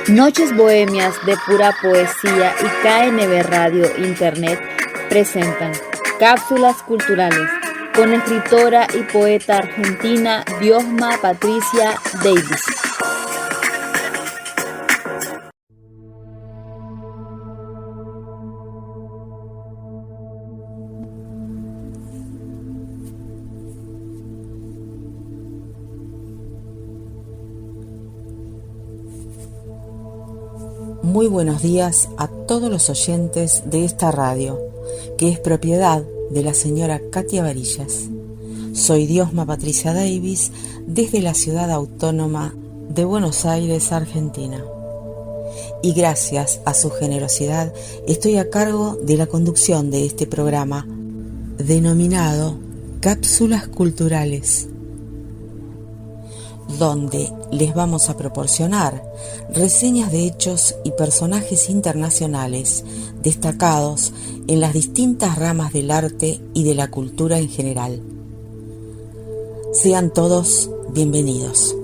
Noches bohemias de pura poesía y KNB Radio Internet presentan cápsulas culturales con escritora y poeta argentina Diosma Patricia Davis. Muy buenos días a todos los oyentes de esta radio, que es propiedad de la señora Katia Varillas. Soy Diosma Patricia Davis desde la ciudad autónoma de Buenos Aires, Argentina. Y gracias a su generosidad estoy a cargo de la conducción de este programa denominado Cápsulas Culturales, donde les vamos a proporcionar reseñas de hechos y personajes internacionales destacados en las distintas ramas del arte y de la cultura en general. Sean todos bienvenidos.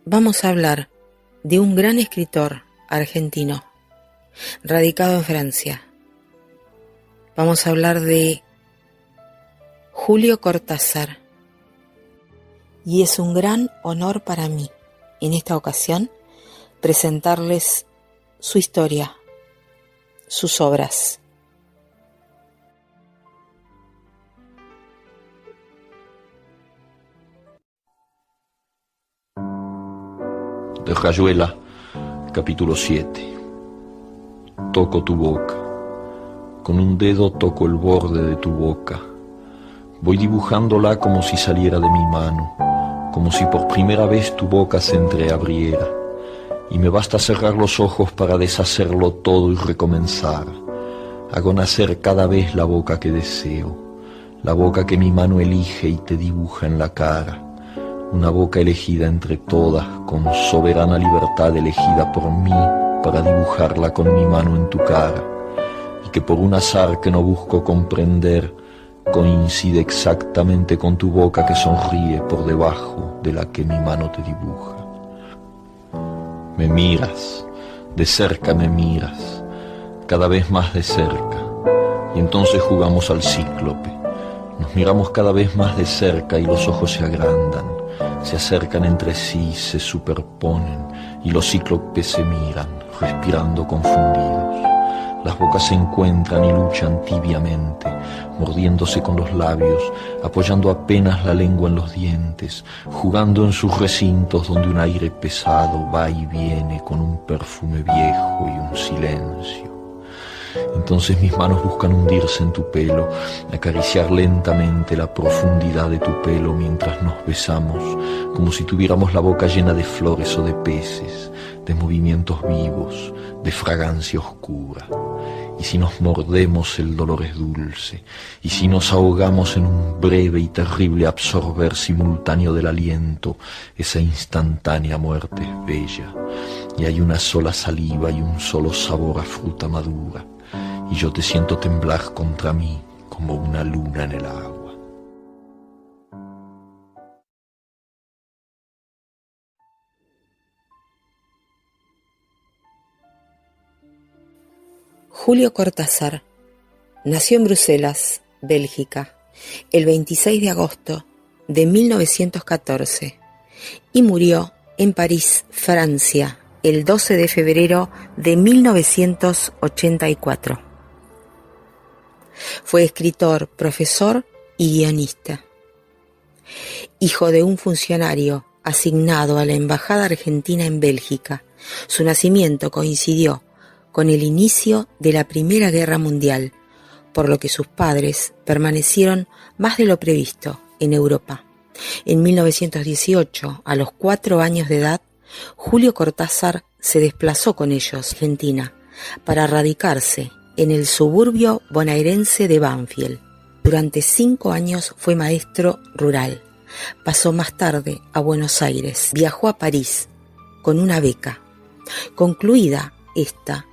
Vamos a hablar de un gran escritor argentino, radicado en Francia. Vamos a hablar de Julio Cortázar. Y es un gran honor para mí, en esta ocasión, presentarles su historia, sus obras. De Rayuela, capítulo 7. Toco tu boca. Con un dedo toco el borde de tu boca. Voy dibujándola como si saliera de mi mano, como si por primera vez tu boca se entreabriera. Y me basta cerrar los ojos para deshacerlo todo y recomenzar. Hago nacer cada vez la boca que deseo, la boca que mi mano elige y te dibuja en la cara. Una boca elegida entre todas, con soberana libertad elegida por mí para dibujarla con mi mano en tu cara, y que por un azar que no busco comprender, coincide exactamente con tu boca que sonríe por debajo de la que mi mano te dibuja. Me miras, de cerca me miras, cada vez más de cerca, y entonces jugamos al cíclope. Nos miramos cada vez más de cerca y los ojos se agrandan. Se acercan entre sí, se superponen y los cíclopes se miran, respirando confundidos. Las bocas se encuentran y luchan tibiamente, mordiéndose con los labios, apoyando apenas la lengua en los dientes, jugando en sus recintos donde un aire pesado va y viene con un perfume viejo y un silencio. Entonces mis manos buscan hundirse en tu pelo, acariciar lentamente la profundidad de tu pelo mientras nos besamos, como si tuviéramos la boca llena de flores o de peces, de movimientos vivos, de fragancia oscura. Y si nos mordemos el dolor es dulce, y si nos ahogamos en un breve y terrible absorber simultáneo del aliento, esa instantánea muerte es bella, y hay una sola saliva y un solo sabor a fruta madura. Y yo te siento temblar contra mí como una luna en el agua. Julio Cortázar nació en Bruselas, Bélgica, el 26 de agosto de 1914 y murió en París, Francia, el 12 de febrero de 1984. Fue escritor, profesor y guionista. Hijo de un funcionario asignado a la Embajada Argentina en Bélgica, su nacimiento coincidió con el inicio de la Primera Guerra Mundial, por lo que sus padres permanecieron más de lo previsto en Europa. En 1918, a los 4 años de edad, Julio Cortázar se desplazó con ellos a Argentina para radicarse en el suburbio bonaerense de Banfield. Durante 5 años fue maestro rural. Pasó más tarde a Buenos Aires. Viajó a París, con una beca. Concluida esta,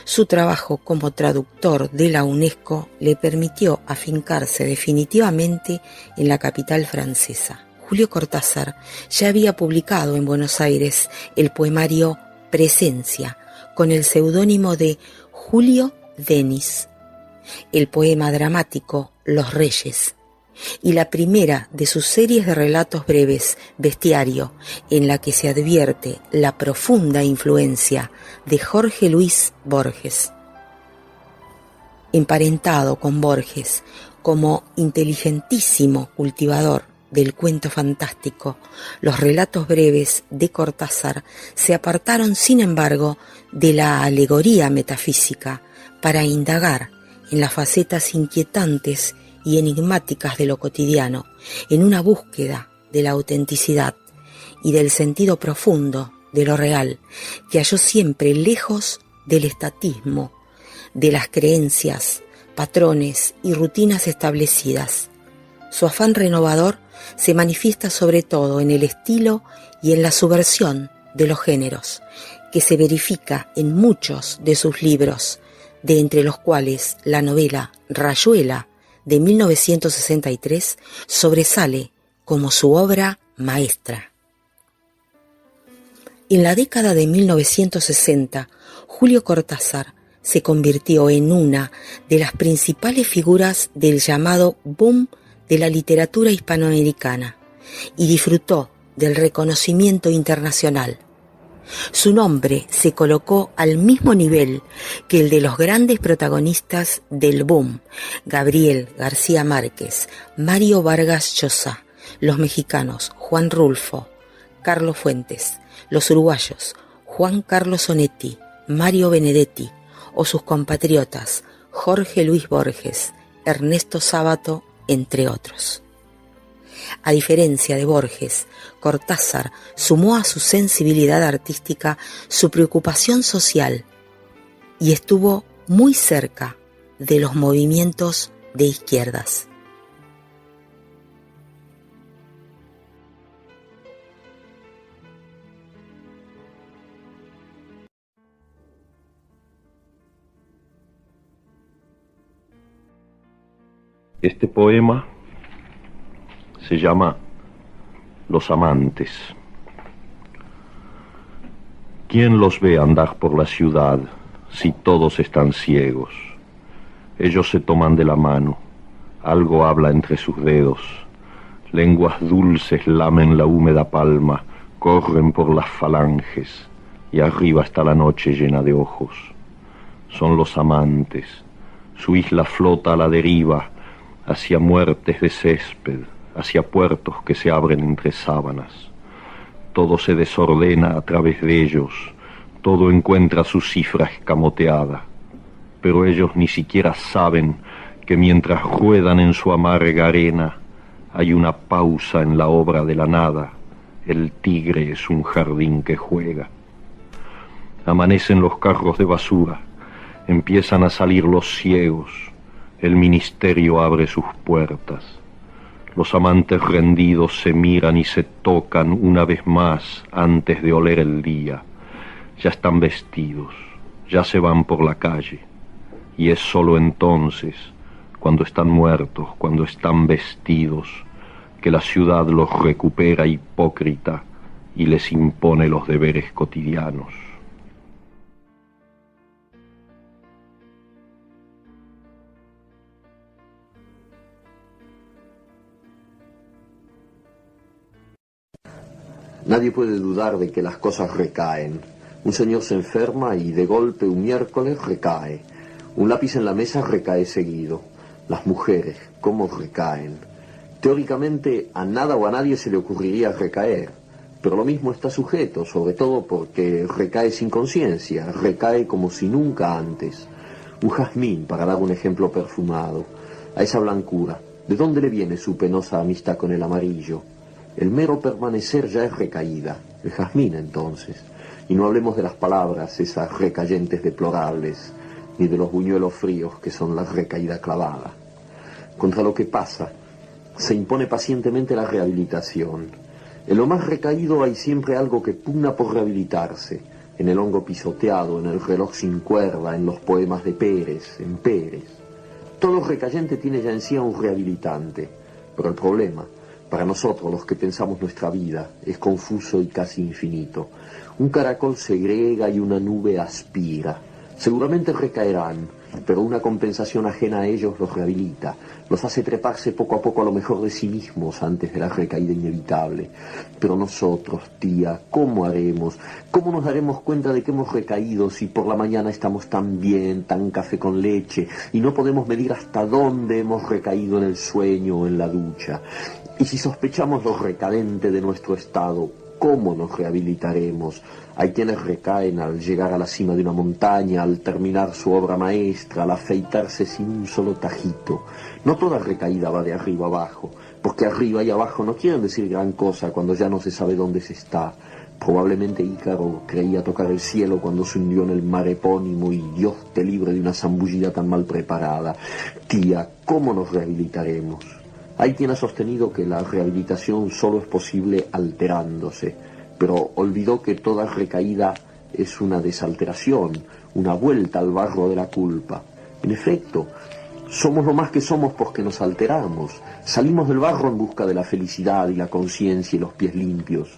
su trabajo como traductor de la UNESCO le permitió afincarse definitivamente en la capital francesa. Julio Cortázar ya había publicado en Buenos Aires el poemario Presencia con el seudónimo de Julio Denis, el poema dramático Los Reyes y la primera de sus series de relatos breves, Bestiario, en la que se advierte la profunda influencia de Jorge Luis Borges. Emparentado con Borges como inteligentísimo cultivador del cuento fantástico, los relatos breves de Cortázar se apartaron, sin embargo, de la alegoría metafísica para indagar en las facetas inquietantes y enigmáticas de lo cotidiano, en una búsqueda de la autenticidad y del sentido profundo de lo real, que halló siempre lejos del estatismo, de las creencias, patrones y rutinas establecidas. Su afán renovador se manifiesta sobre todo en el estilo y en la subversión de los géneros, que se verifica en muchos de sus libros, de entre los cuales la novela Rayuela, de 1963, sobresale como su obra maestra. En la década de 1960, Julio Cortázar se convirtió en una de las principales figuras del llamado boom de la literatura hispanoamericana y disfrutó del reconocimiento internacional. Su nombre se colocó al mismo nivel que el de los grandes protagonistas del boom: Gabriel García Márquez, Mario Vargas Llosa, los mexicanos Juan Rulfo, Carlos Fuentes, los uruguayos Juan Carlos Onetti, Mario Benedetti o sus compatriotas Jorge Luis Borges, Ernesto Sábato, entre otros. A diferencia de Borges, Cortázar sumó a su sensibilidad artística su preocupación social y estuvo muy cerca de los movimientos de izquierdas. Este poema se llama Los amantes. ¿Quién los ve andar por la ciudad si todos están ciegos? Ellos se toman de la mano, algo habla entre sus dedos, lenguas dulces lamen la húmeda palma, corren por las falanges y arriba está la noche llena de ojos. Son los amantes, su isla flota a la deriva, hacia muertes de césped, hacia puertos que se abren entre sábanas. Todo se desordena a través de ellos, todo encuentra su cifra escamoteada, pero ellos ni siquiera saben que mientras ruedan en su amarga arena, hay una pausa en la obra de la nada. El tigre es un jardín que juega. Amanecen los carros de basura, empiezan a salir los ciegos, el ministerio abre sus puertas. Los amantes rendidos se miran y se tocan una vez más antes de oler el día. Ya están vestidos, ya se van por la calle. Y es solo entonces, cuando están muertos, cuando están vestidos, que la ciudad los recupera hipócrita y les impone los deberes cotidianos. Nadie puede dudar de que las cosas recaen. Un señor se enferma y de golpe un miércoles recae. Un lápiz en la mesa recae seguido. Las mujeres, ¿cómo recaen? Teóricamente a nada o a nadie se le ocurriría recaer, pero lo mismo está sujeto, sobre todo porque recae sin conciencia, recae como si nunca antes. Un jazmín, para dar un ejemplo perfumado. A esa blancura, ¿de dónde le viene su penosa amistad con el amarillo? El mero permanecer ya es recaída, el jazmín entonces. Y no hablemos de las palabras, esas recayentes deplorables, ni de los buñuelos fríos que son la recaída clavada. Contra lo que pasa, se impone pacientemente la rehabilitación. En lo más recaído hay siempre algo que pugna por rehabilitarse, en el hongo pisoteado, en el reloj sin cuerda, en los poemas de Pérez, en Pérez. Todo recayente tiene ya en sí a un rehabilitante, pero el problema, para nosotros los que pensamos nuestra vida, es confuso y casi infinito. Un caracol segrega y una nube aspira. Seguramente recaerán, pero una compensación ajena a ellos los rehabilita, los hace treparse poco a poco a lo mejor de sí mismos antes de la recaída inevitable. Pero nosotros, tía, ¿cómo haremos? ¿Cómo nos daremos cuenta de que hemos recaído si por la mañana estamos tan bien, tan café con leche, y no podemos medir hasta dónde hemos recaído en el sueño o en la ducha? Y si sospechamos lo recadente de nuestro estado, ¿cómo nos rehabilitaremos? Hay quienes recaen al llegar a la cima de una montaña, al terminar su obra maestra, al afeitarse sin un solo tajito. No toda recaída va de arriba abajo, porque arriba y abajo no quieren decir gran cosa cuando ya no se sabe dónde se está. Probablemente Ícaro creía tocar el cielo cuando se hundió en el mar epónimo y Dios te libre de una zambullida tan mal preparada. Tía, ¿cómo nos rehabilitaremos? Hay quien ha sostenido que la rehabilitación solo es posible alterándose, pero olvidó que toda recaída es una desalteración, una vuelta al barro de la culpa. En efecto, somos lo más que somos porque nos alteramos. Salimos del barro en busca de la felicidad y la conciencia y los pies limpios.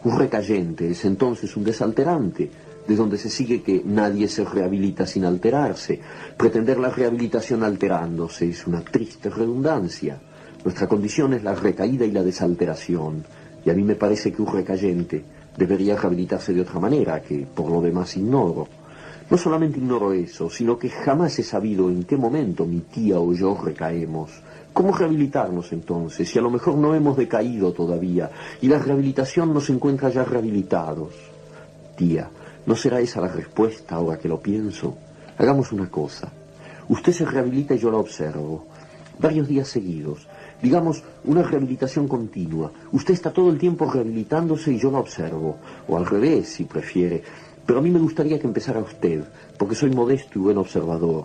Un recayente es entonces un desalterante, de donde se sigue que nadie se rehabilita sin alterarse. Pretender la rehabilitación alterándose es una triste redundancia. Nuestra condición es la recaída y la desalteración, y a mí me parece que un recayente debería rehabilitarse de otra manera, que por lo demás ignoro. No solamente ignoro eso, sino que jamás he sabido en qué momento mi tía o yo recaemos. ¿Cómo rehabilitarnos entonces, si a lo mejor no hemos decaído todavía, y la rehabilitación nos encuentra ya rehabilitados? Tía, ¿no será esa la respuesta ahora que lo pienso? Hagamos una cosa. Usted se rehabilita y yo la observo. Varios días seguidos. Digamos, una rehabilitación continua. Usted está todo el tiempo rehabilitándose y yo la observo. O al revés, si prefiere. Pero a mí me gustaría que empezara usted, porque soy modesto y buen observador.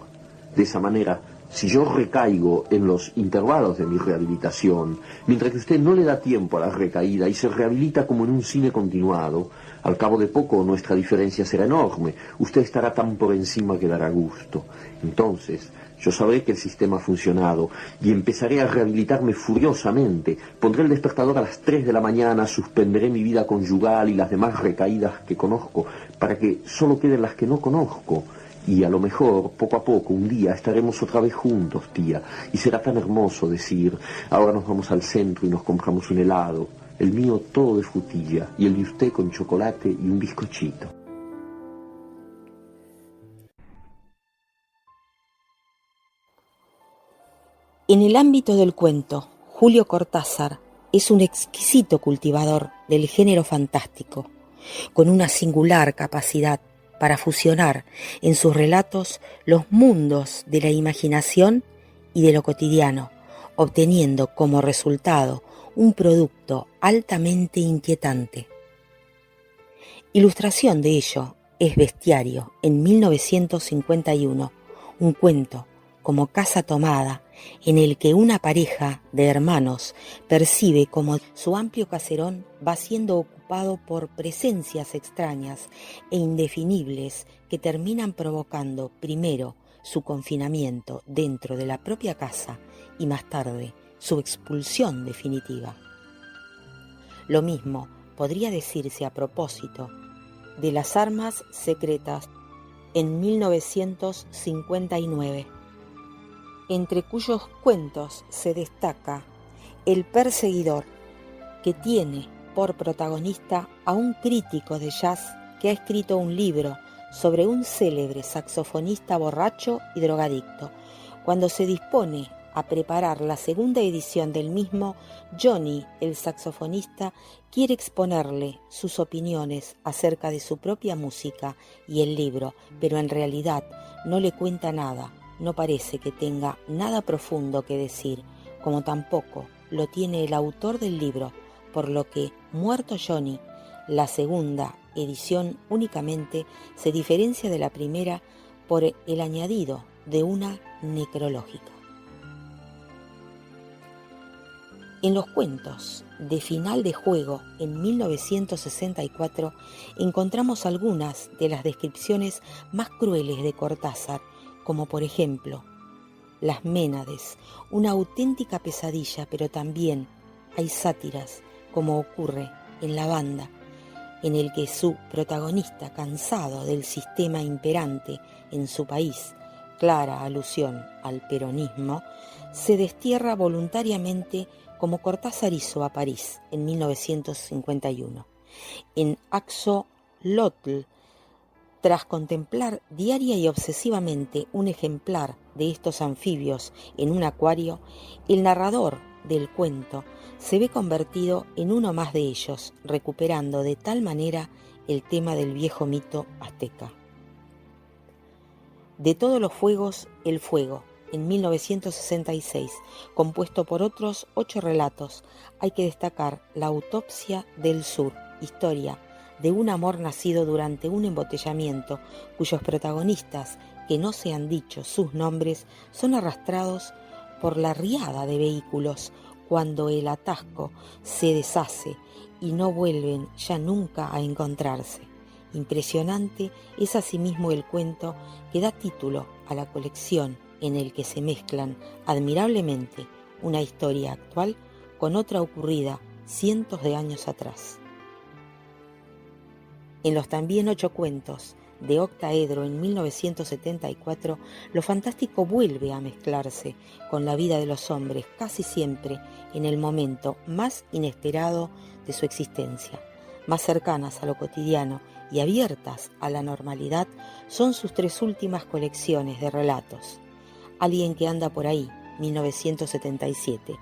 De esa manera, si yo recaigo en los intervalos de mi rehabilitación, mientras que usted no le da tiempo a la recaída y se rehabilita como en un cine continuado, al cabo de poco nuestra diferencia será enorme. Usted estará tan por encima que dará gusto. Entonces, yo sabré que el sistema ha funcionado y empezaré a rehabilitarme furiosamente. Pondré el despertador a las 3 de la mañana, suspenderé mi vida conyugal y las demás recaídas que conozco, para que solo queden las que no conozco. Y a lo mejor, poco a poco, un día estaremos otra vez juntos, tía, y será tan hermoso decir, ahora nos vamos al centro y nos compramos un helado, el mío todo de frutilla, y el de usted con chocolate y un bizcochito. En el ámbito del cuento, Julio Cortázar es un exquisito cultivador del género fantástico, con una singular capacidad para fusionar en sus relatos los mundos de la imaginación y de lo cotidiano, obteniendo como resultado un producto altamente inquietante. Ilustración de ello es Bestiario, en 1951, un cuento como Casa Tomada, en el que una pareja de hermanos percibe cómo su amplio caserón va siendo ocupado por presencias extrañas e indefinibles que terminan provocando primero su confinamiento dentro de la propia casa y más tarde su expulsión definitiva. Lo mismo podría decirse a propósito de Las armas secretas, en 1959. Entre cuyos cuentos se destaca El perseguidor, que tiene por protagonista a un crítico de jazz que ha escrito un libro sobre un célebre saxofonista borracho y drogadicto. Cuando se dispone a preparar la segunda edición del mismo, Johnny, el saxofonista, quiere exponerle sus opiniones acerca de su propia música y el libro, pero en realidad no le cuenta nada. No parece que tenga nada profundo que decir, como tampoco lo tiene el autor del libro, por lo que, muerto Johnny, la segunda edición únicamente se diferencia de la primera por el añadido de una necrológica. En los cuentos de Final de Juego en 1964 encontramos algunas de las descripciones más crueles de Cortázar, como por ejemplo Las Ménades, una auténtica pesadilla, pero también hay sátiras, como ocurre en La Banda, en el que su protagonista, cansado del sistema imperante en su país, clara alusión al peronismo, se destierra voluntariamente como Cortázar hizo a París en 1951. En Axolotl, tras contemplar diaria y obsesivamente un ejemplar de estos anfibios en un acuario, el narrador del cuento se ve convertido en uno más de ellos, recuperando de tal manera el tema del viejo mito azteca. De todos los fuegos, el fuego, en 1966, compuesto por otros 8 relatos, hay que destacar La Autopsia del Sur, historia de un amor nacido durante un embotellamiento, cuyos protagonistas, que no se han dicho sus nombres, son arrastrados por la riada de vehículos cuando el atasco se deshace y no vuelven ya nunca a encontrarse. Impresionante es asimismo el cuento que da título a la colección, en el que se mezclan admirablemente una historia actual con otra ocurrida cientos de años atrás. En los también 8 cuentos de Octaedro en 1974, lo fantástico vuelve a mezclarse con la vida de los hombres, casi siempre en el momento más inesperado de su existencia. Más cercanas a lo cotidiano y abiertas a la normalidad son sus 3 últimas colecciones de relatos. Alguien que anda por ahí, 1977,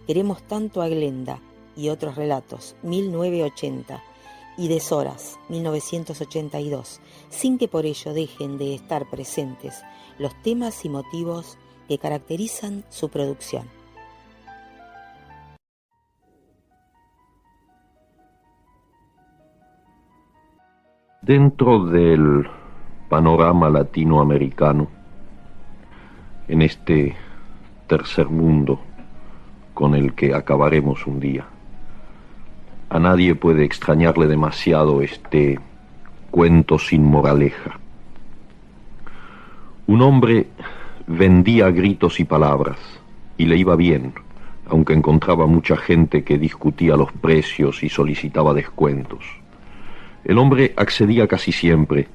Queremos tanto a Glenda y otros relatos, 1980, y Deshoras, 1982, sin que por ello dejen de estar presentes los temas y motivos que caracterizan su producción. Dentro del panorama latinoamericano, en este tercer mundo con el que acabaremos un día, a nadie puede extrañarle demasiado este cuento sin moraleja. Un hombre vendía gritos y palabras, y le iba bien, aunque encontraba mucha gente que discutía los precios y solicitaba descuentos. El hombre accedía casi siempre,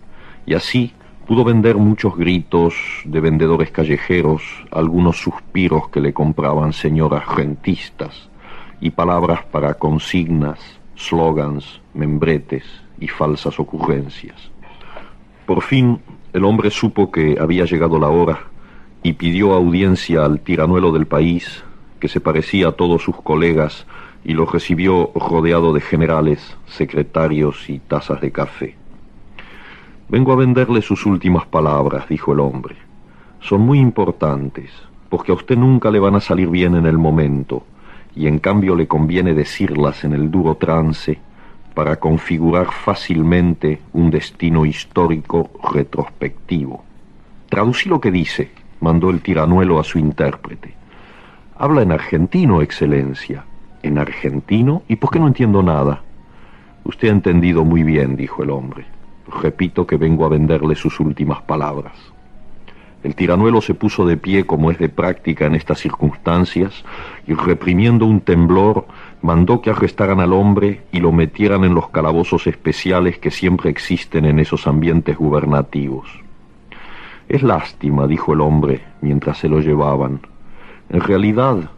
y así pudo vender muchos gritos de vendedores callejeros, algunos suspiros que le compraban señoras rentistas, y palabras para consignas, slogans, membretes y falsas ocurrencias. Por fin, el hombre supo que había llegado la hora y pidió audiencia al tiranuelo del país, que se parecía a todos sus colegas, y lo recibió rodeado de generales, secretarios y tazas de café. «Vengo a venderle sus últimas palabras», dijo el hombre. «Son muy importantes, porque a usted nunca le van a salir bien en el momento, y en cambio le conviene decirlas en el duro trance para configurar fácilmente un destino histórico retrospectivo. Traducí lo que dice», mandó el tiranuelo a su intérprete. «Habla en argentino, excelencia». «¿En argentino? ¿Y por qué no entiendo nada?» «Usted ha entendido muy bien», dijo el hombre. «Repito que vengo a venderle sus últimas palabras». El tiranuelo se puso de pie como es de práctica en estas circunstancias y, reprimiendo un temblor, mandó que arrestaran al hombre y lo metieran en los calabozos especiales que siempre existen en esos ambientes gubernativos. «Es lástima», dijo el hombre mientras se lo llevaban. «En realidad,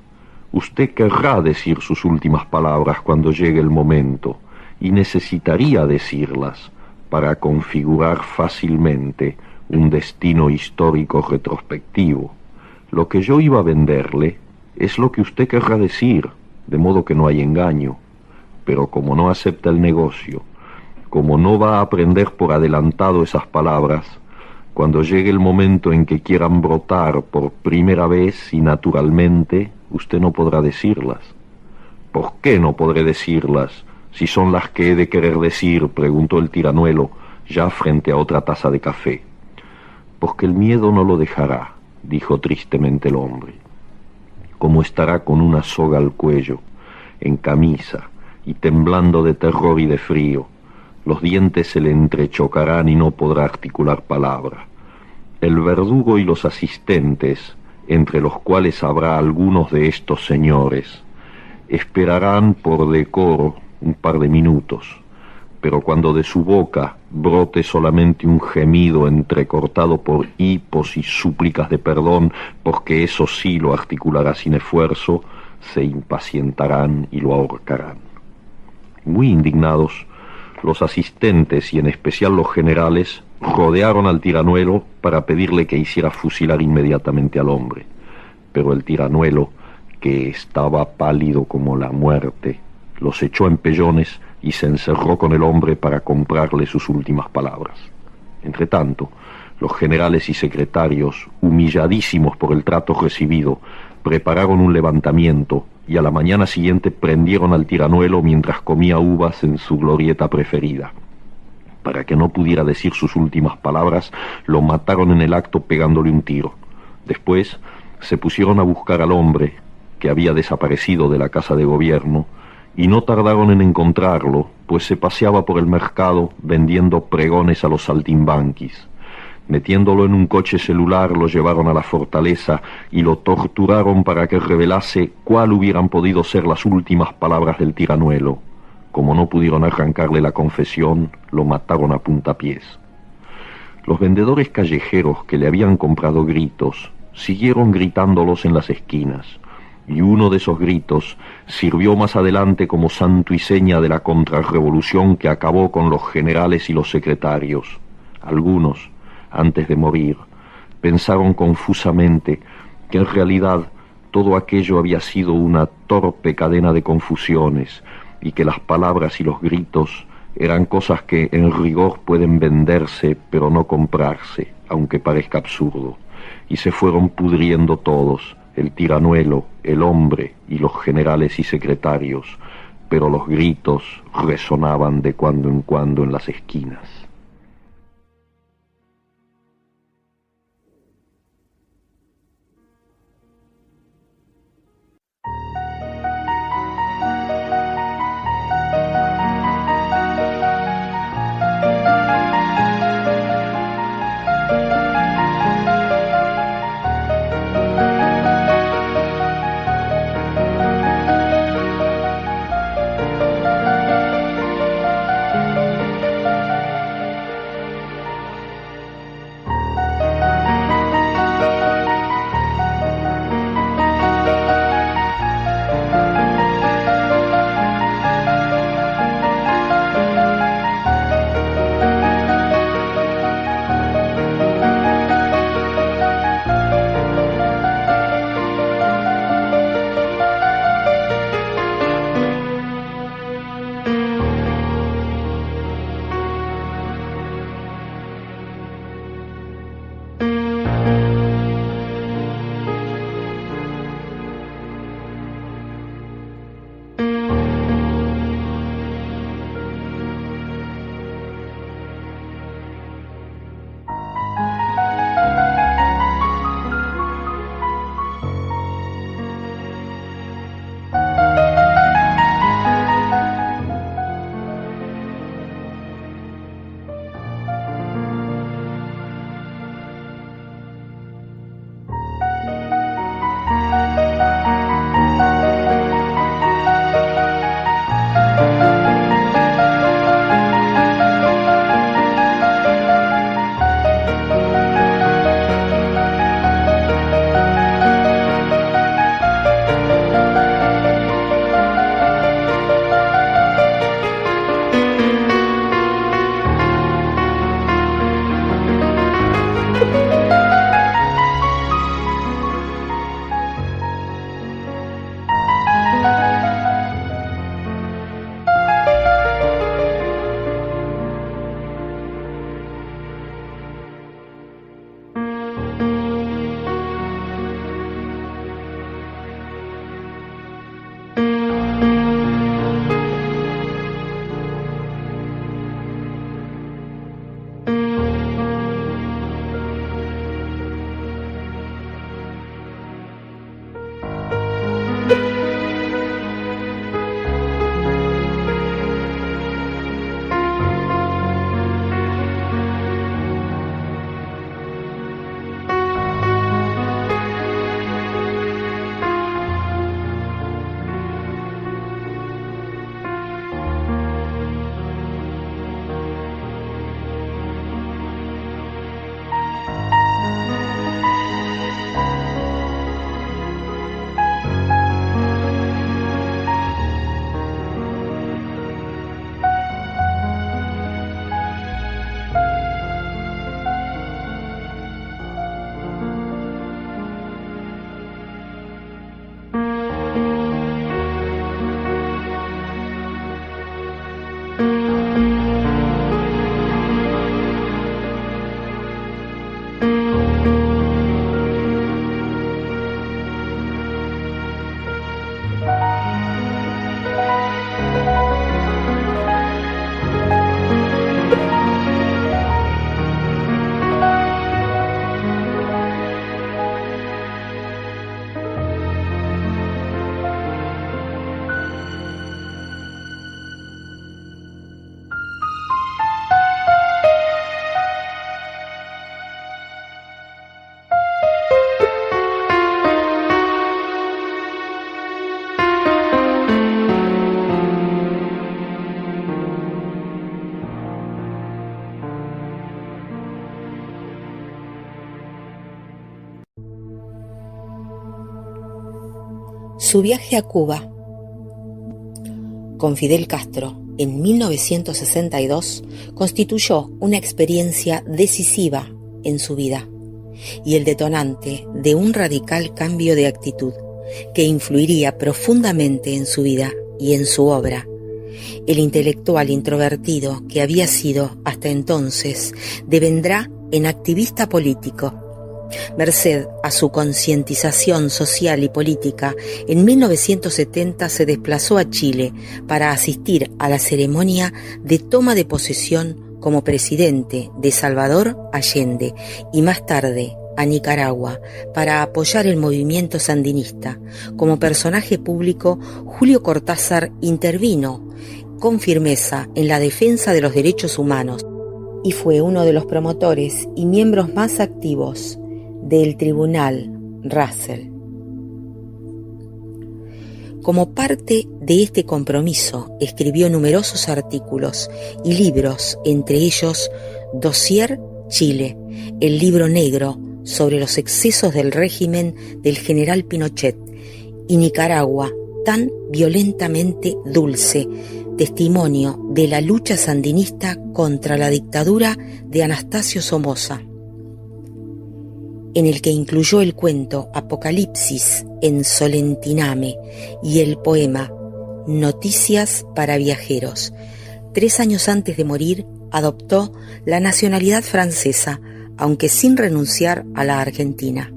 usted querrá decir sus últimas palabras cuando llegue el momento, y necesitaría decirlas para configurar fácilmente un destino histórico retrospectivo. Lo que yo iba a venderle es lo que usted querrá decir, de modo que no hay engaño. Pero como no acepta el negocio, como no va a aprender por adelantado esas palabras, cuando llegue el momento en que quieran brotar por primera vez y naturalmente, usted no podrá decirlas». «¿Por qué no podré decirlas si son las que he de querer decir?», preguntó el tiranuelo, ya frente a otra taza de café. «Porque el miedo no lo dejará», dijo tristemente el hombre. «Como estará con una soga al cuello, en camisa y temblando de terror y de frío. Los dientes se le entrechocarán y no podrá articular palabra. El verdugo y los asistentes, entre los cuales habrá algunos de estos señores, esperarán por decoro un par de minutos, pero cuando de su boca brote solamente un gemido entrecortado por hipos y súplicas de perdón, porque eso sí lo articulará sin esfuerzo, se impacientarán y lo ahorcarán. Muy indignados, los asistentes y en especial los generales rodearon al tiranuelo para pedirle que hiciera fusilar inmediatamente al hombre, pero el tiranuelo, que estaba pálido como la muerte, los echó en pellones y se encerró con el hombre para comprarle sus últimas palabras. Entretanto, los generales y secretarios, humilladísimos por el trato recibido, prepararon un levantamiento y a la mañana siguiente prendieron al tiranuelo mientras comía uvas en su glorieta preferida. Para que no pudiera decir sus últimas palabras, lo mataron en el acto pegándole un tiro. Después se pusieron a buscar al hombre, que había desaparecido de la casa de gobierno, y no tardaron en encontrarlo, pues se paseaba por el mercado vendiendo pregones a los saltimbanquis. Metiéndolo en un coche celular, lo llevaron a la fortaleza y lo torturaron para que revelase cuál hubieran podido ser las últimas palabras del tiranuelo. Como no pudieron arrancarle la confesión, lo mataron a puntapiés. Los vendedores callejeros que le habían comprado gritos siguieron gritándolos en las esquinas, y uno de esos gritos sirvió más adelante como santo y seña de la contrarrevolución que acabó con los generales y los secretarios. Algunos, antes de morir, pensaron confusamente que en realidad todo aquello había sido una torpe cadena de confusiones y que las palabras y los gritos eran cosas que en rigor pueden venderse pero no comprarse, aunque parezca absurdo, y se fueron pudriendo todos, el tiranuelo, el hombre y los generales y secretarios, pero los gritos resonaban de cuando en cuando en las esquinas. Su viaje a Cuba con Fidel Castro en 1962 constituyó una experiencia decisiva en su vida y el detonante de un radical cambio de actitud que influiría profundamente en su vida y en su obra. El intelectual introvertido que había sido hasta entonces devendrá en activista político. Merced a su concientización social y política, en 1970 se desplazó a Chile para asistir a la ceremonia de toma de posesión como presidente de Salvador Allende y más tarde a Nicaragua para apoyar el movimiento sandinista. Como personaje público, Julio Cortázar intervino con firmeza en la defensa de los derechos humanos y fue uno de los promotores y miembros más activos del Tribunal Russell. Como parte de este compromiso, escribió numerosos artículos y libros, entre ellos Dossier Chile, el libro negro sobre los excesos del régimen del general Pinochet, y Nicaragua, tan violentamente dulce, testimonio de la lucha sandinista contra la dictadura de Anastasio Somoza, en el que incluyó el cuento Apocalipsis en Solentiname y el poema Noticias para viajeros. 3 años antes de morir, adoptó la nacionalidad francesa, aunque sin renunciar a la argentina.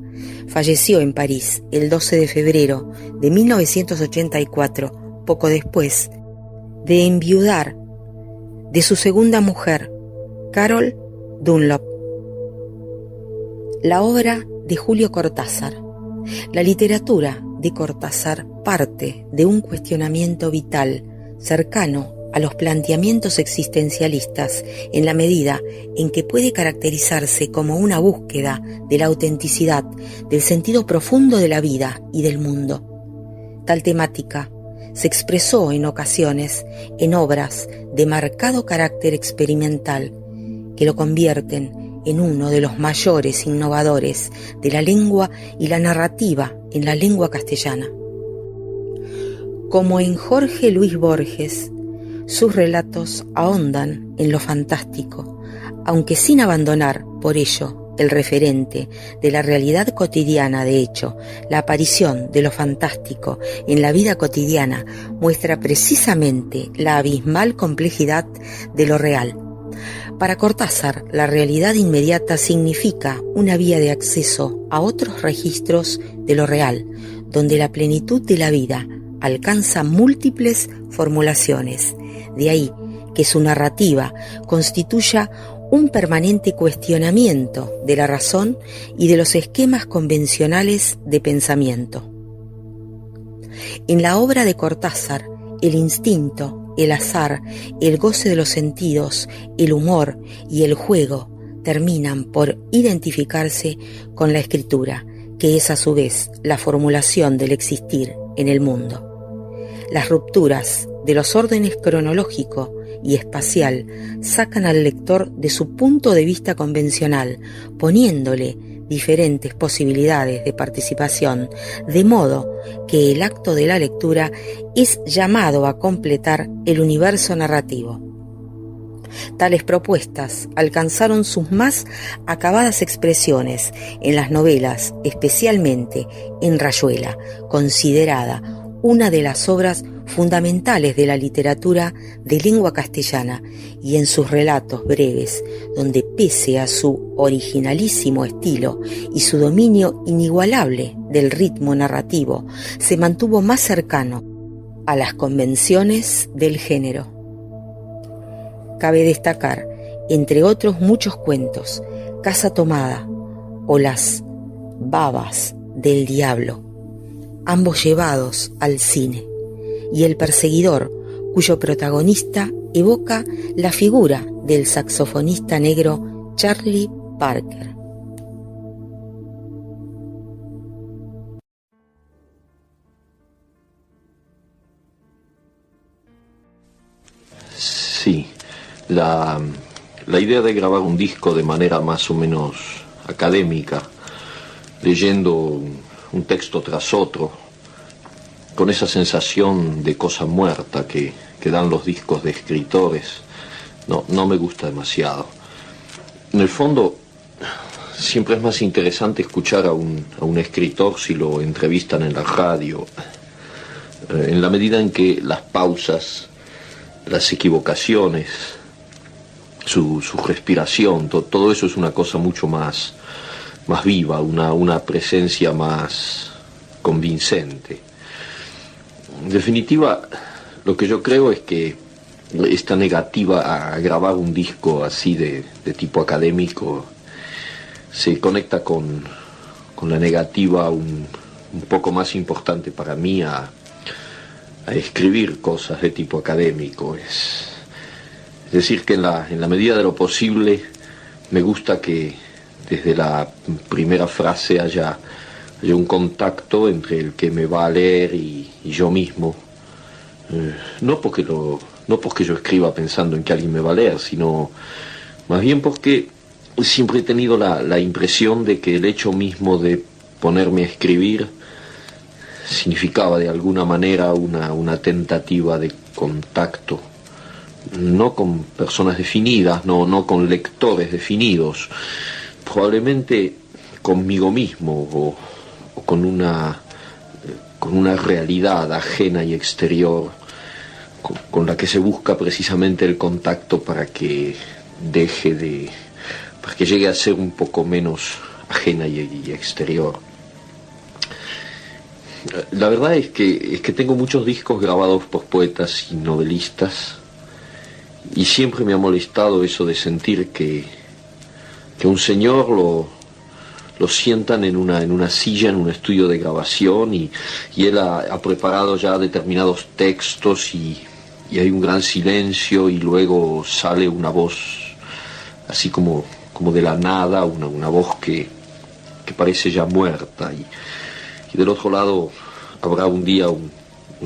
Falleció en París el 12 de febrero de 1984, poco después de enviudar de su segunda mujer, Carol Dunlop. La obra de Julio Cortázar. La literatura de Cortázar parte de un cuestionamiento vital cercano a los planteamientos existencialistas en la medida en que puede caracterizarse como una búsqueda de la autenticidad, del sentido profundo de la vida y del mundo. Tal temática se expresó en ocasiones en obras de marcado carácter experimental que lo convierten en uno de los mayores innovadores de la lengua y la narrativa en la lengua castellana. Como en Jorge Luis Borges, sus relatos ahondan en lo fantástico, aunque sin abandonar, por ello, el referente de la realidad cotidiana. De hecho, la aparición de lo fantástico en la vida cotidiana muestra precisamente la abismal complejidad de lo real. Para Cortázar, la realidad inmediata significa una vía de acceso a otros registros de lo real, donde la plenitud de la vida alcanza múltiples formulaciones. De ahí que su narrativa constituya un permanente cuestionamiento de la razón y de los esquemas convencionales de pensamiento. En la obra de Cortázar, el instinto, el azar, el goce de los sentidos, el humor y el juego terminan por identificarse con la escritura, que es a su vez la formulación del existir en el mundo. Las rupturas de los órdenes cronológico y espacial sacan al lector de su punto de vista convencional, poniéndole diferentes posibilidades de participación, de modo que el acto de la lectura es llamado a completar el universo narrativo. Tales propuestas alcanzaron sus más acabadas expresiones en las novelas, especialmente en Rayuela, considerada una de las obras fundamentales de la literatura de lengua castellana, y en sus relatos breves, donde pese a su originalísimo estilo y su dominio inigualable del ritmo narrativo, se mantuvo más cercano a las convenciones del género. Cabe destacar, entre otros muchos cuentos, Casa Tomada o Las Babas del Diablo, ambos llevados al cine, y El Perseguidor, cuyo protagonista evoca la figura del saxofonista negro Charlie Parker. Sí, la idea de grabar un disco de manera más o menos académica, leyendo un texto tras otro, con esa sensación de cosa muerta que dan los discos de escritores, no me gusta demasiado. En el fondo, siempre es más interesante escuchar a un escritor si lo entrevistan en la radio, en la medida en que las pausas, las equivocaciones, su respiración, todo eso es una cosa mucho más viva, una presencia más convincente. En definitiva, lo que yo creo es que esta negativa a grabar un disco así de tipo académico se conecta con la negativa un poco más importante para mí a escribir cosas de tipo académico. Es decir, que en la medida de lo posible me gusta que desde la primera frase haya un contacto entre el que me va a leer y yo mismo. No porque yo escriba pensando en que alguien me va a leer, sino más bien porque siempre he tenido la impresión de que el hecho mismo de ponerme a escribir significaba de alguna manera una tentativa de contacto, no con personas definidas, no con lectores definidos, probablemente conmigo mismo o con una realidad ajena y exterior con la que se busca precisamente el contacto para que llegue a ser un poco menos ajena y exterior. La verdad es que tengo muchos discos grabados por poetas y novelistas y siempre me ha molestado eso de sentir que un señor lo sientan en una silla, en un estudio de grabación y él ha preparado ya determinados textos y hay un gran silencio y luego sale una voz así como de la nada, una voz que parece ya muerta y del otro lado habrá un día un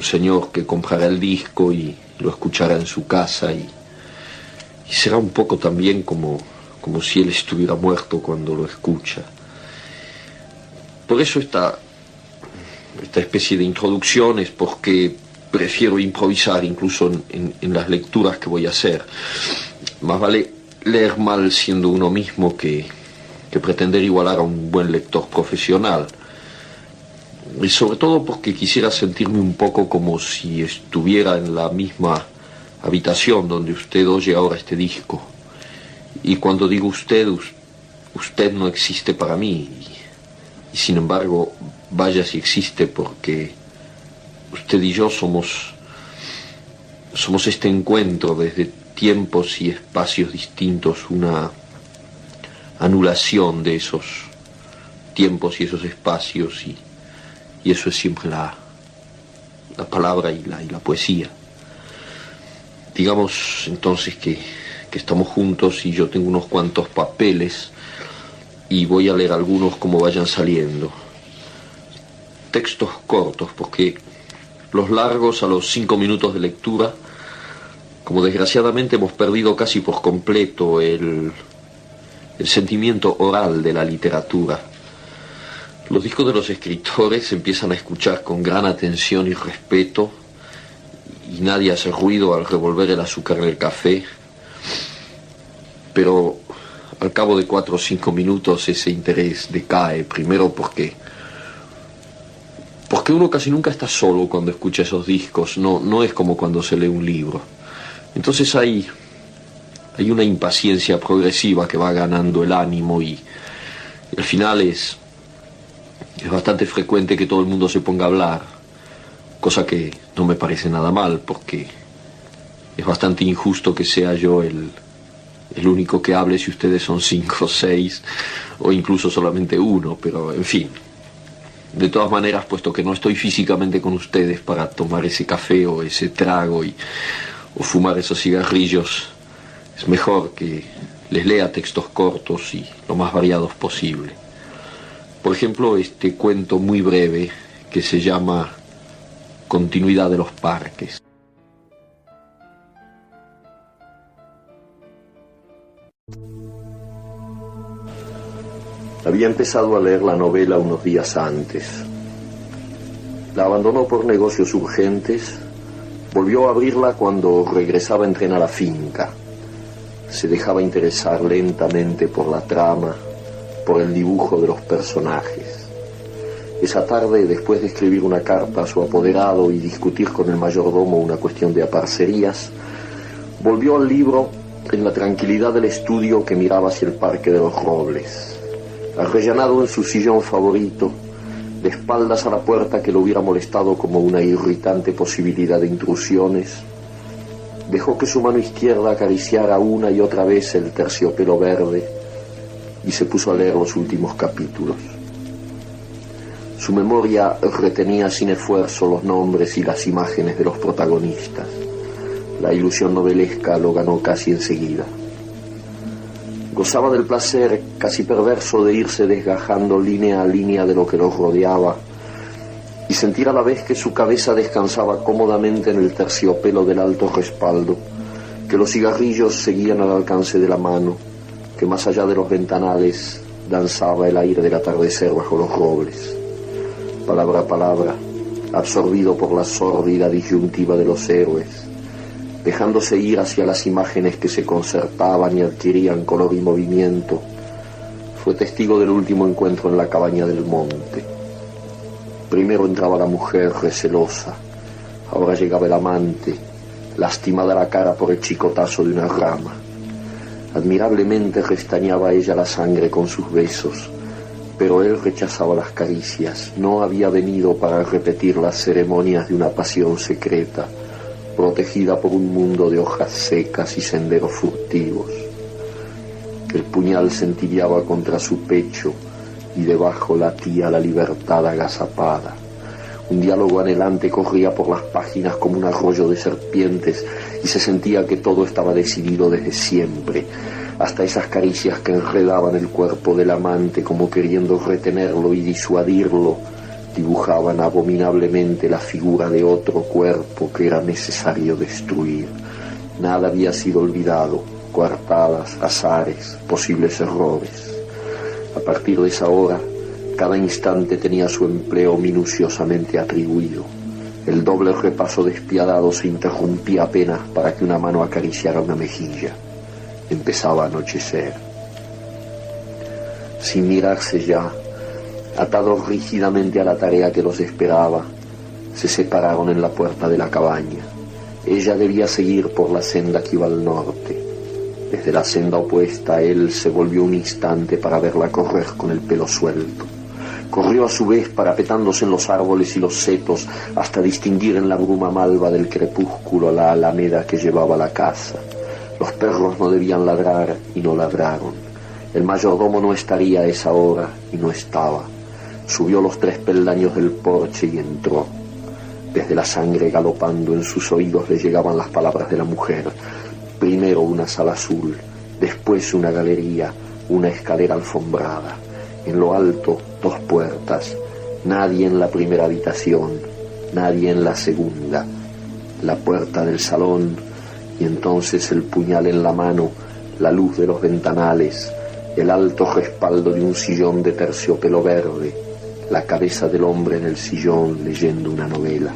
señor que comprará el disco y lo escuchará en su casa y será un poco también como si él estuviera muerto cuando lo escucha. Por eso esta especie de introducciones, porque prefiero improvisar incluso en las lecturas que voy a hacer. Más vale leer mal siendo uno mismo que pretender igualar a un buen lector profesional. Y sobre todo porque quisiera sentirme un poco como si estuviera en la misma habitación donde usted oye ahora este disco. Y cuando digo usted no existe para mí. Y sin embargo, vaya si existe, porque usted y yo somos este encuentro desde tiempos y espacios distintos, una anulación de esos tiempos y esos espacios, y eso es siempre la palabra y la poesía. Digamos entonces que estamos juntos y yo tengo unos cuantos papeles y voy a leer algunos como vayan saliendo. Textos cortos, porque los largos a los 5 minutos de lectura, como desgraciadamente hemos perdido casi por completo el sentimiento oral de la literatura. Los discos de los escritores se empiezan a escuchar con gran atención y respeto y nadie hace ruido al revolver el azúcar en el café, pero al cabo de 4 o 5 minutos ese interés decae, primero porque uno casi nunca está solo cuando escucha esos discos, no es como cuando se lee un libro. Entonces hay una impaciencia progresiva que va ganando el ánimo y al final es bastante frecuente que todo el mundo se ponga a hablar, cosa que no me parece nada mal, porque es bastante injusto que sea yo el único que hable si ustedes son 5 o 6, o incluso solamente uno, pero en fin. De todas maneras, puesto que no estoy físicamente con ustedes para tomar ese café o ese trago o fumar esos cigarrillos, es mejor que les lea textos cortos y lo más variados posible. Por ejemplo, este cuento muy breve que se llama Continuidad de los parques. Había empezado a leer la novela unos días antes. La abandonó por negocios urgentes, volvió a abrirla cuando regresaba en tren a la finca. Se dejaba interesar lentamente por la trama, por el dibujo de los personajes. Esa tarde, después de escribir una carta a su apoderado y discutir con el mayordomo una cuestión de aparcerías, volvió al libro en la tranquilidad del estudio que miraba hacia el Parque de los Robles. Arrellanado en su sillón favorito, de espaldas a la puerta que lo hubiera molestado como una irritante posibilidad de intrusiones, dejó que su mano izquierda acariciara una y otra vez el terciopelo verde y se puso a leer los últimos capítulos. Su memoria retenía sin esfuerzo los nombres y las imágenes de los protagonistas. La ilusión novelesca lo ganó casi enseguida. Gozaba del placer casi perverso de irse desgajando línea a línea de lo que los rodeaba y sentir a la vez que su cabeza descansaba cómodamente en el terciopelo del alto respaldo, que los cigarrillos seguían al alcance de la mano, que más allá de los ventanales danzaba el aire del atardecer bajo los robles. Palabra a palabra, absorbido por la sórdida disyuntiva de los héroes, dejándose ir hacia las imágenes que se concertaban y adquirían color y movimiento, fue testigo del último encuentro en la cabaña del monte. Primero entraba la mujer recelosa, ahora llegaba el amante, lastimada la cara por el chicotazo de una rama. Admirablemente restañaba ella la sangre con sus besos, pero él rechazaba las caricias. No había venido para repetir las ceremonias de una pasión secreta, protegida por un mundo de hojas secas y senderos furtivos. El puñal centelleaba contra su pecho y debajo latía la libertad agazapada. Un diálogo anhelante corría por las páginas como un arroyo de serpientes y se sentía que todo estaba decidido desde siempre, hasta esas caricias que enredaban el cuerpo del amante como queriendo retenerlo y disuadirlo, dibujaban abominablemente la figura de otro cuerpo que era necesario destruir. Nada había sido olvidado, coartadas, azares, posibles errores. A partir de esa hora, cada instante tenía su empleo minuciosamente atribuido. El doble repaso despiadado se interrumpía apenas para que una mano acariciara una mejilla. Empezaba a anochecer. Sin mirarse ya, atados rígidamente a la tarea que los esperaba, se separaron en la puerta de la cabaña. Ella debía seguir por la senda que iba al norte. Desde la senda opuesta él se volvió un instante para verla correr con el pelo suelto. Corrió a su vez parapetándose en los árboles y los setos hasta distinguir en la bruma malva del crepúsculo la alameda que llevaba a la casa. Los perros no debían ladrar y no ladraron. El mayordomo no estaría a esa hora y no estaba. Subió los 3 peldaños del porche y entró. Desde la sangre galopando en sus oídos le llegaban las palabras de la mujer. Primero una sala azul, después una galería, una escalera alfombrada. En lo alto 2 puertas. Nadie en la primera habitación, nadie en la segunda. La puerta del salón y entonces el puñal en la mano, la luz de los ventanales, el alto respaldo de un sillón de terciopelo verde, la cabeza del hombre en el sillón leyendo una novela.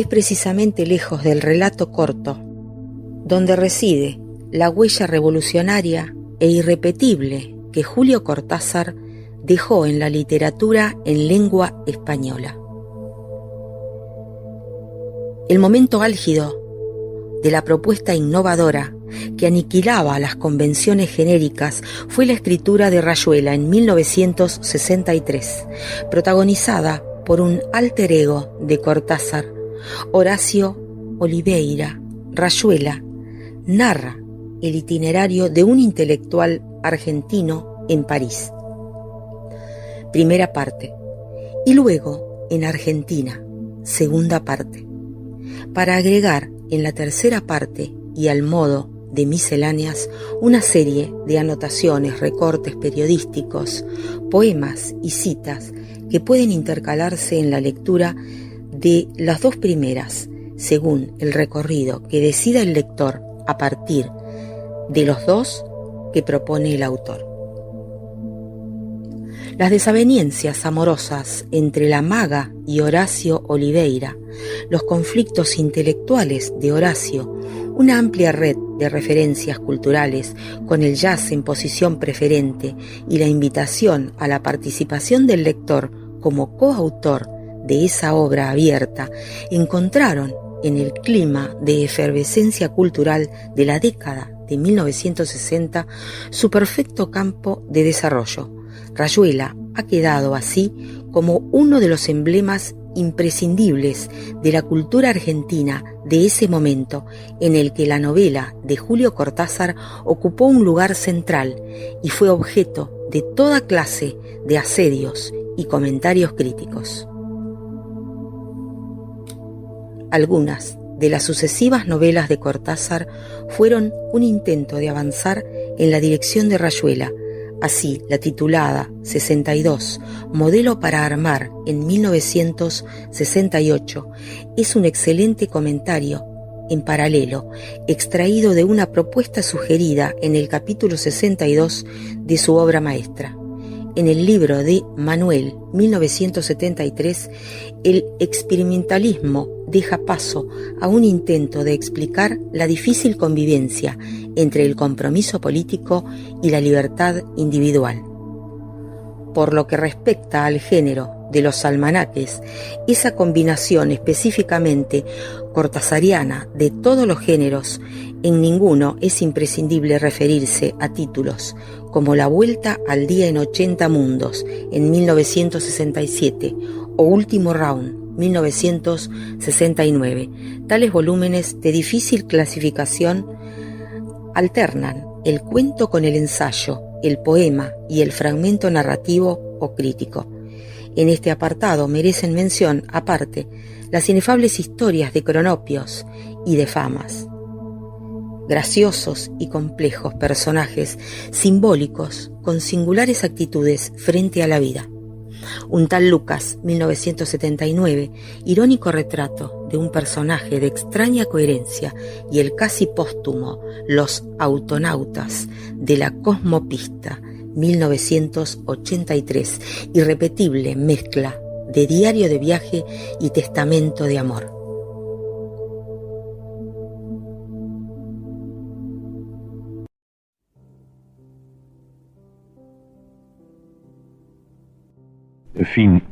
es precisamente lejos del relato corto, donde reside la huella revolucionaria e irrepetible que Julio Cortázar dejó en la literatura en lengua española. El momento álgido de la propuesta innovadora que aniquilaba las convenciones genéricas fue la escritura de Rayuela en 1963, protagonizada por un alter ego de Cortázar, Horacio Oliveira. Rayuela narra el itinerario de un intelectual argentino en París. Primera parte. Y luego en Argentina, segunda parte. Para agregar en la tercera parte y al modo de misceláneas una serie de anotaciones, recortes periodísticos, poemas y citas que pueden intercalarse en la lectura de las dos primeras, según el recorrido que decida el lector a partir de los dos que propone el autor. Las desavenencias amorosas entre la maga y Horacio Oliveira, los conflictos intelectuales de Horacio, una amplia red de referencias culturales con el jazz en posición preferente y la invitación a la participación del lector como coautor de esa obra abierta, encontraron en el clima de efervescencia cultural de la década de 1960 su perfecto campo de desarrollo. Rayuela ha quedado así como uno de los emblemas imprescindibles de la cultura argentina de ese momento en el que la novela de Julio Cortázar ocupó un lugar central y fue objeto de toda clase de asedios y comentarios críticos. Algunas de las sucesivas novelas de Cortázar fueron un intento de avanzar en la dirección de Rayuela. Así, la titulada 62, Modelo para armar, en 1968, es un excelente comentario en paralelo, extraído de una propuesta sugerida en el capítulo 62 de su obra maestra. En el libro de Manuel, 1973, el experimentalismo deja paso a un intento de explicar la difícil convivencia entre el compromiso político y la libertad individual. Por lo que respecta al género de los almanaques, esa combinación específicamente cortazariana de todos los géneros, en ninguno es imprescindible referirse a títulos como La Vuelta al Día en 80 Mundos, en 1967, o Último Round, 1969. Tales volúmenes de difícil clasificación alternan el cuento con el ensayo, el poema y el fragmento narrativo o crítico. En este apartado merecen mención aparte las inefables historias de cronopios y de famas. Graciosos y complejos personajes simbólicos con singulares actitudes frente a la vida. Un tal Lucas, 1979, irónico retrato de un personaje de extraña coherencia, y el casi póstumo Los Autonautas de la Cosmopista, 1983, irrepetible mezcla de diario de viaje y testamento de amor. En fin,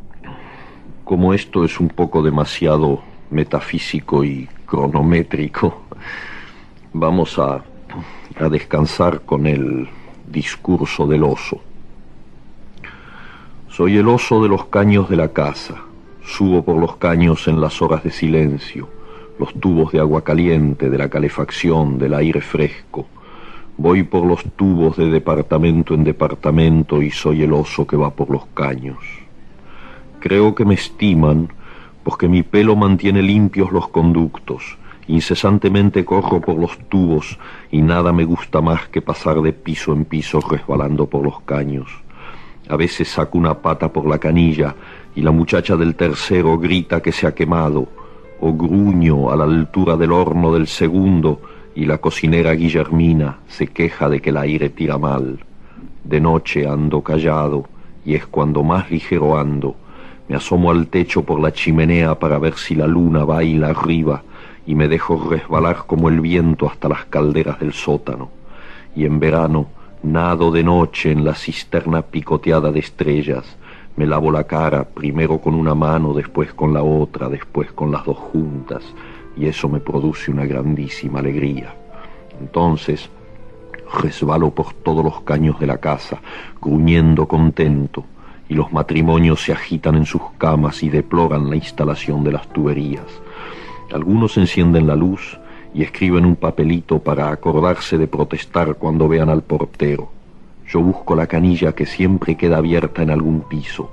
como esto es un poco demasiado metafísico y cronométrico, vamos a descansar con el discurso del oso. Soy el oso de los caños de la casa, subo por los caños en las horas de silencio, los tubos de agua caliente, de la calefacción, del aire fresco. Voy por los tubos de departamento en departamento y soy el oso que va por los caños. Creo que me estiman porque mi pelo mantiene limpios los conductos. Incesantemente corro por los tubos y nada me gusta más que pasar de piso en piso resbalando por los caños. A veces saco una pata por la canilla y la muchacha del tercero grita que se ha quemado, o gruño a la altura del horno del segundo y la cocinera Guillermina se queja de que el aire tira mal. De noche ando callado y es cuando más ligero ando. Me asomo al techo por la chimenea para ver si la luna baila arriba y me dejo resbalar como el viento hasta las calderas del sótano. Y en verano nado de noche en la cisterna picoteada de estrellas. Me lavo la cara, primero con una mano, después con la otra, después con las dos juntas, y eso me produce una grandísima alegría. Entonces resbalo por todos los caños de la casa, gruñendo contento, y los matrimonios se agitan en sus camas y deploran la instalación de las tuberías. Algunos encienden la luz y escriben un papelito para acordarse de protestar cuando vean al portero. Yo busco la canilla que siempre queda abierta en algún piso.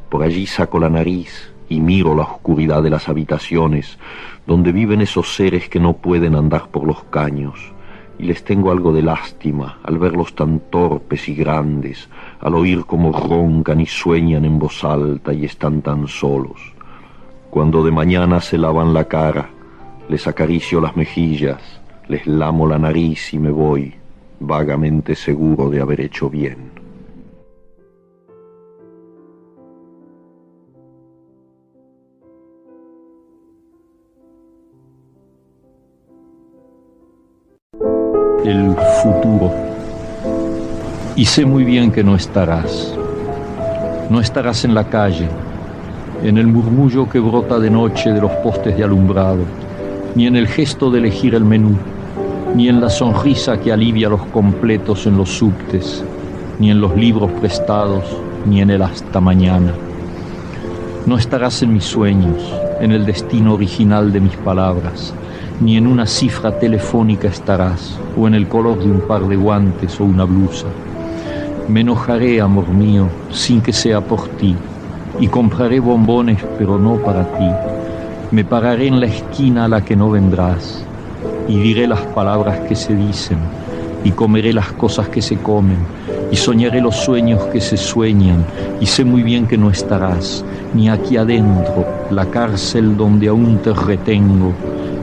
Por allí saco la nariz y miro la oscuridad de las habitaciones, donde viven esos seres que no pueden andar por los caños. Y les tengo algo de lástima al verlos tan torpes y grandes, al oír cómo roncan y sueñan en voz alta y están tan solos. Cuando de mañana se lavan la cara, les acaricio las mejillas, les lamo la nariz y me voy, vagamente seguro de haber hecho bien. El futuro. Y sé muy bien que no estarás. No estarás en la calle, en el murmullo que brota de noche de los postes de alumbrado, ni en el gesto de elegir el menú, ni en la sonrisa que alivia los completos en los subtes, ni en los libros prestados, ni en el hasta mañana. No estarás en mis sueños, en el destino original de mis palabras, ni en una cifra telefónica estarás, o en el color de un par de guantes o una blusa. Me enojaré, amor mío, sin que sea por ti, y compraré bombones, pero no para ti. Me pararé en la esquina a la que no vendrás, y diré las palabras que se dicen, y comeré las cosas que se comen, y soñaré los sueños que se sueñan, y sé muy bien que no estarás, ni aquí adentro, la cárcel donde aún te retengo,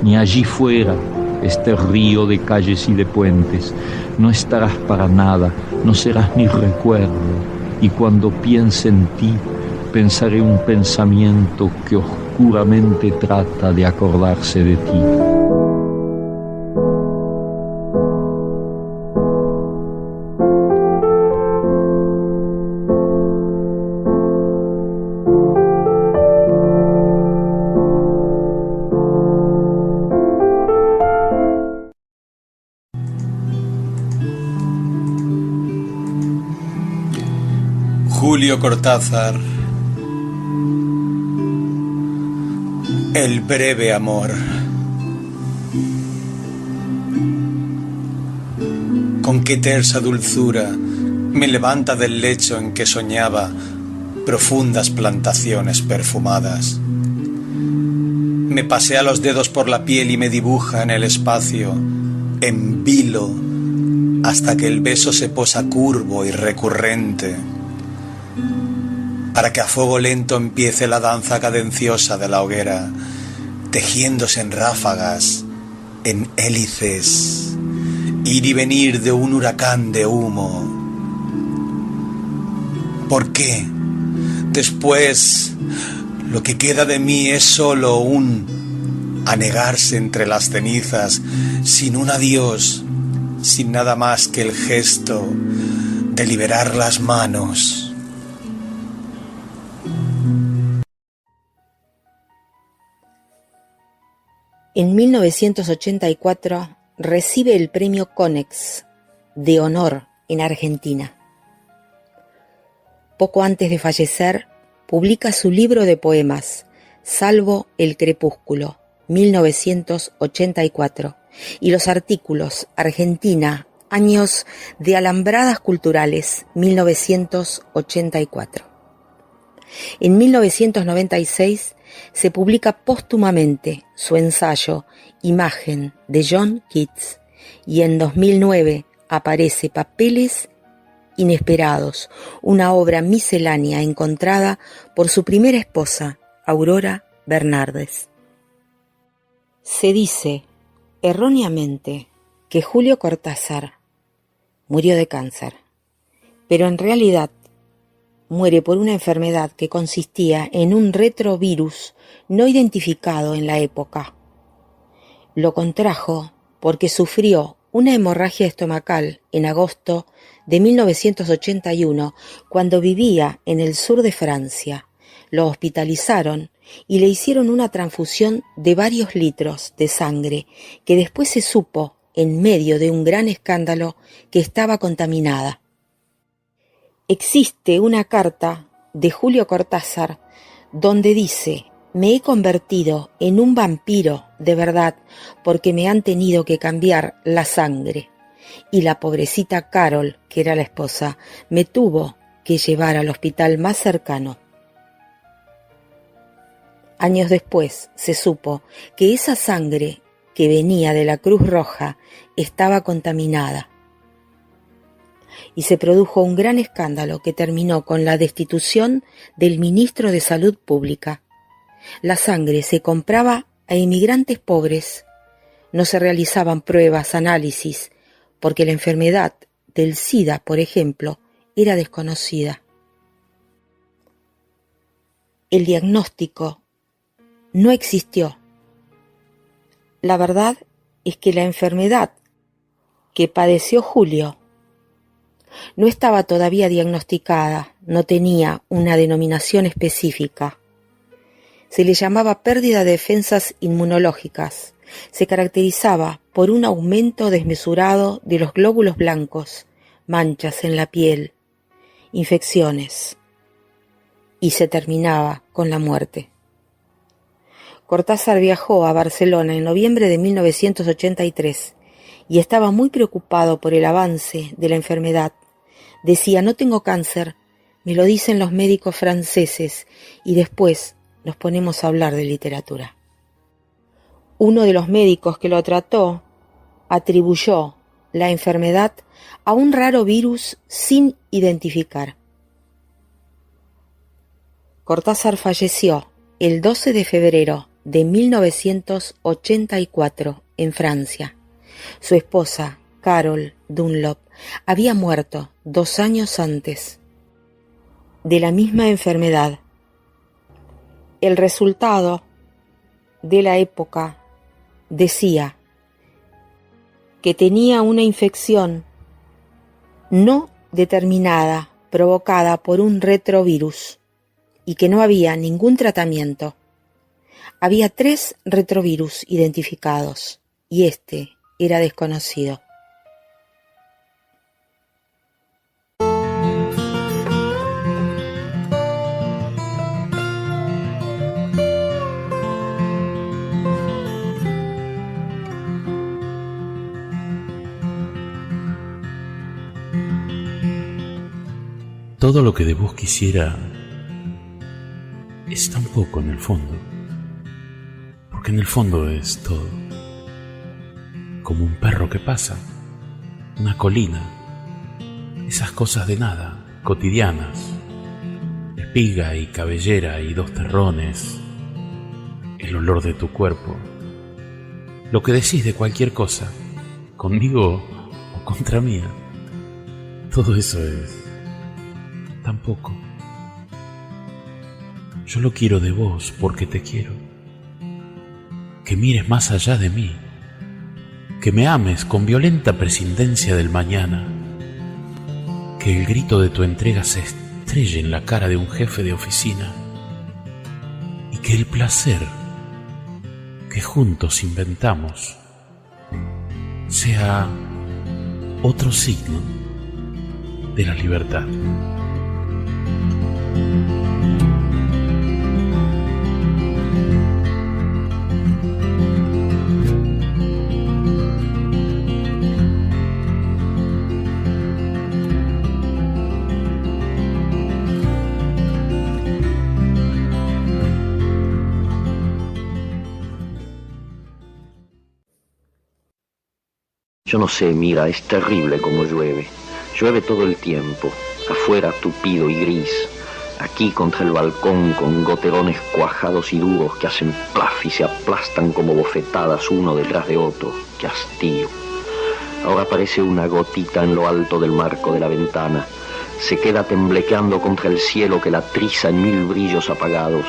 ni allí fuera, este río de calles y de puentes. No estarás para nada, no serás ni recuerdo, y cuando piense en ti, pensaré un pensamiento que oscuramente trata de acordarse de ti. Julio Cortázar. El breve amor. Con qué tersa dulzura me levanta del lecho en que soñaba profundas plantaciones perfumadas. Me pasea los dedos por la piel y me dibuja en el espacio, en vilo, hasta que el beso se posa curvo y recurrente, para que a fuego lento empiece la danza cadenciosa de la hoguera, tejiéndose en ráfagas, en hélices, ir y venir de un huracán de humo. ¿Por qué? Después, lo que queda de mí es solo un anegarse entre las cenizas, sin un adiós, sin nada más que el gesto de liberar las manos. En 1984 recibe el premio Konex de honor en Argentina. Poco antes de fallecer, publica su libro de poemas, Salvo el crepúsculo, 1984, y los artículos Argentina, años de alambradas culturales, 1984. En 1996 se publica póstumamente su ensayo Imagen de John Keats y en 2009 aparece Papeles inesperados, una obra miscelánea encontrada por su primera esposa, Aurora Bernardes. Se dice erróneamente que Julio Cortázar murió de cáncer, pero en realidad muere por una enfermedad que consistía en un retrovirus no identificado en la época. Lo contrajo porque sufrió una hemorragia estomacal en agosto de 1981 cuando vivía en el sur de Francia. Lo hospitalizaron y le hicieron una transfusión de varios litros de sangre que después se supo, en medio de un gran escándalo, que estaba contaminada. Existe una carta de Julio Cortázar donde dice: «Me he convertido en un vampiro de verdad porque me han tenido que cambiar la sangre. Y la pobrecita Carol, que era la esposa, me tuvo que llevar al hospital más cercano». Años después se supo que esa sangre que venía de la Cruz Roja estaba contaminada. Y se produjo un gran escándalo que terminó con la destitución del ministro de Salud Pública. La sangre se compraba a inmigrantes pobres. No se realizaban pruebas, análisis, porque la enfermedad del SIDA, por ejemplo, era desconocida. El diagnóstico no existió. La verdad es que la enfermedad que padeció Julio no estaba todavía diagnosticada, no tenía una denominación específica. Se le llamaba pérdida de defensas inmunológicas. Se caracterizaba por un aumento desmesurado de los glóbulos blancos, manchas en la piel, infecciones, y se terminaba con la muerte. Cortázar viajó a Barcelona en noviembre de 1983 y estaba muy preocupado por el avance de la enfermedad. Decía: «No tengo cáncer, me lo dicen los médicos franceses», y después nos ponemos a hablar de literatura. Uno de los médicos que lo trató atribuyó la enfermedad a un raro virus sin identificar. Cortázar falleció el 12 de febrero de 1984 en Francia. Su esposa, Carol Dunlop, había muerto 2 años antes de la misma enfermedad. El resultado de la época decía que tenía una infección no determinada provocada por un retrovirus y que no había ningún tratamiento. Había 3 retrovirus identificados y este era desconocido. Todo lo que de vos quisiera es tan poco en el fondo, porque en el fondo es todo. Como un perro que pasa, una colina, esas cosas de nada, cotidianas, espiga y cabellera y 2 terrones, el olor de tu cuerpo, lo que decís de cualquier cosa, conmigo o contra mía, todo eso es tan poco. Yo lo quiero de vos porque te quiero, que mires más allá de mí, que me ames con violenta prescindencia del mañana, que el grito de tu entrega se estrelle en la cara de un jefe de oficina y que el placer que juntos inventamos sea otro signo de la libertad. Yo no sé, mira, es terrible como llueve. Llueve todo el tiempo, afuera tupido y gris, aquí contra el balcón con goterones cuajados y duros que hacen plaf y se aplastan como bofetadas uno detrás de otro. ¡Qué hastío! Ahora aparece una gotita en lo alto del marco de la ventana. se queda temblequeando contra el cielo que la triza en mil brillos apagados.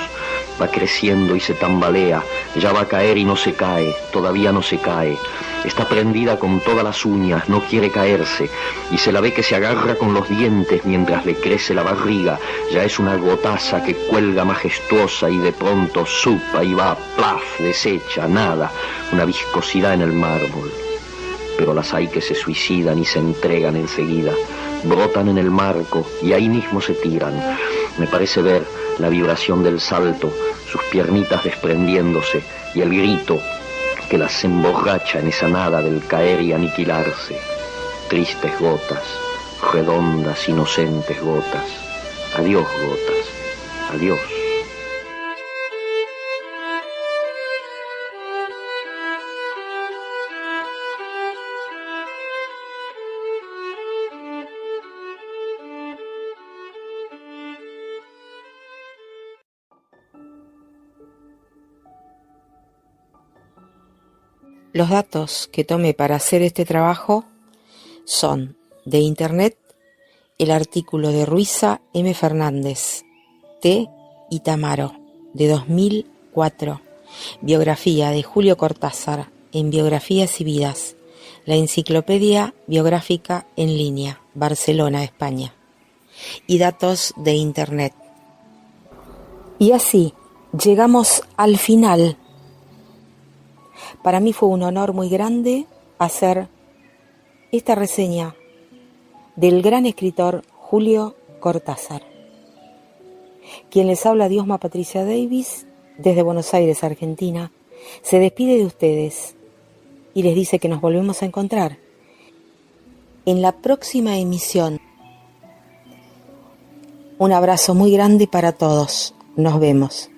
Va creciendo y se tambalea, ya va a caer y no se cae, todavía no se cae. Está prendida con todas las uñas, no quiere caerse, y se la ve que se agarra con los dientes mientras le crece la barriga. Ya es una gotaza que cuelga majestuosa y de pronto supa y va, plaf, deshecha, nada, una viscosidad en el mármol. Pero las hay que se suicidan y se entregan enseguida, brotan en el marco y ahí mismo se tiran. Me parece ver la vibración del salto, sus piernitas desprendiéndose y el grito que las emborracha en esa nada del caer y aniquilarse. Tristes gotas, redondas, inocentes gotas. Adiós, gotas, adiós. Los datos que tomé para hacer este trabajo son de internet el artículo de Ruiza M. Fernández, T. y Tamaro, de 2004, biografía de Julio Cortázar en Biografías y Vidas, la enciclopedia biográfica en línea, Barcelona, España, y datos de internet. Y así llegamos al final. Para mí fue un honor muy grande hacer esta reseña del gran escritor Julio Cortázar. Quien les habla, Diosma Patricia Davis, desde Buenos Aires, Argentina, se despide de ustedes y les dice que nos volvemos a encontrar en la próxima emisión. Un abrazo muy grande para todos. Nos vemos.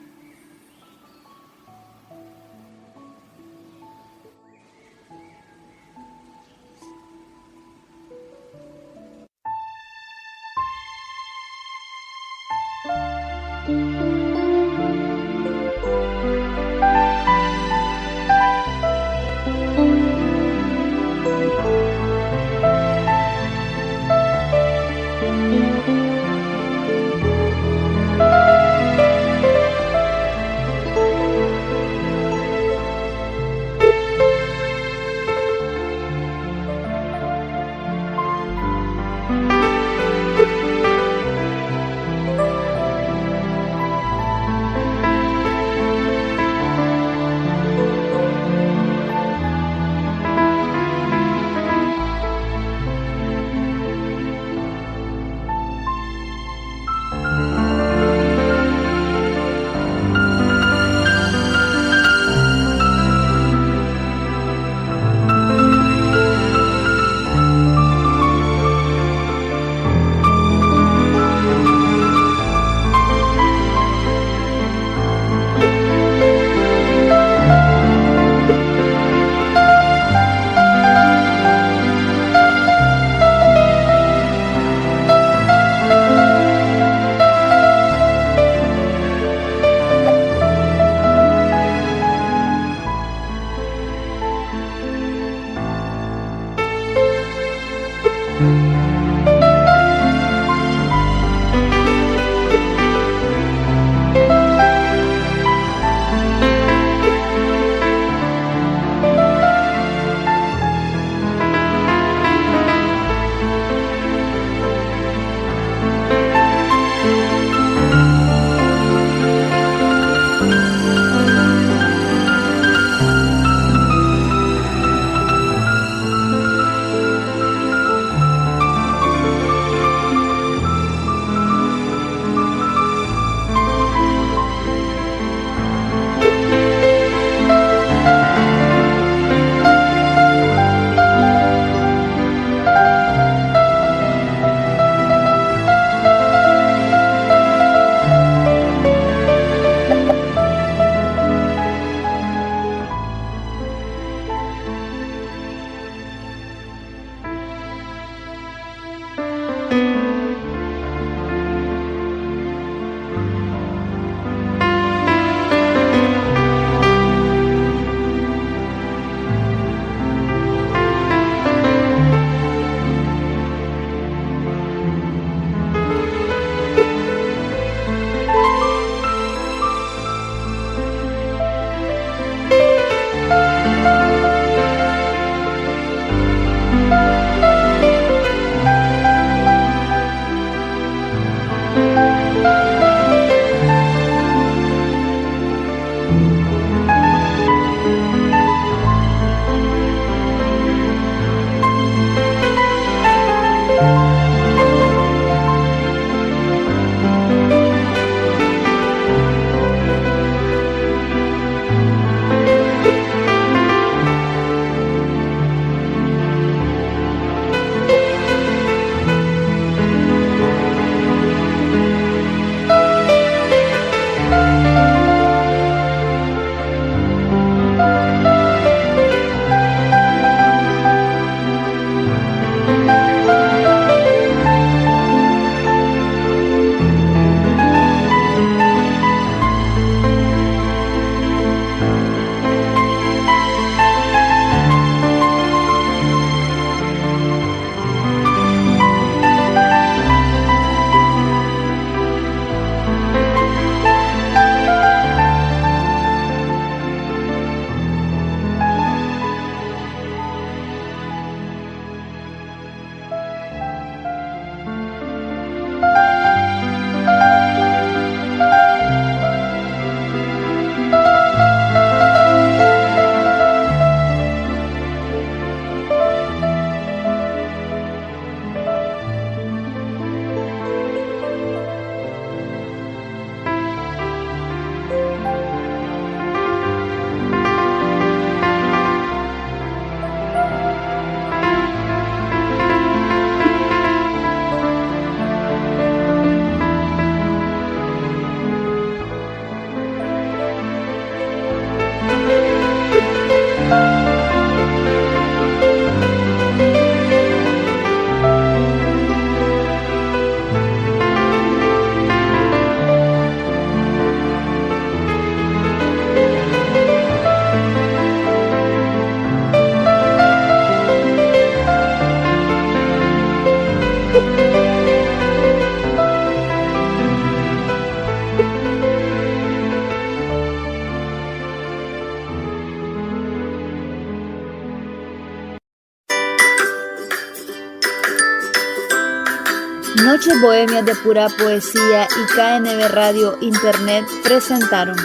Noches Bohemias de Pura Poesía y KNB Radio Internet presentaron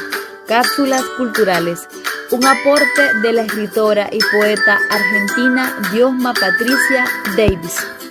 Cápsulas Culturales, un aporte de la escritora y poeta argentina Diosma Patricia Davis.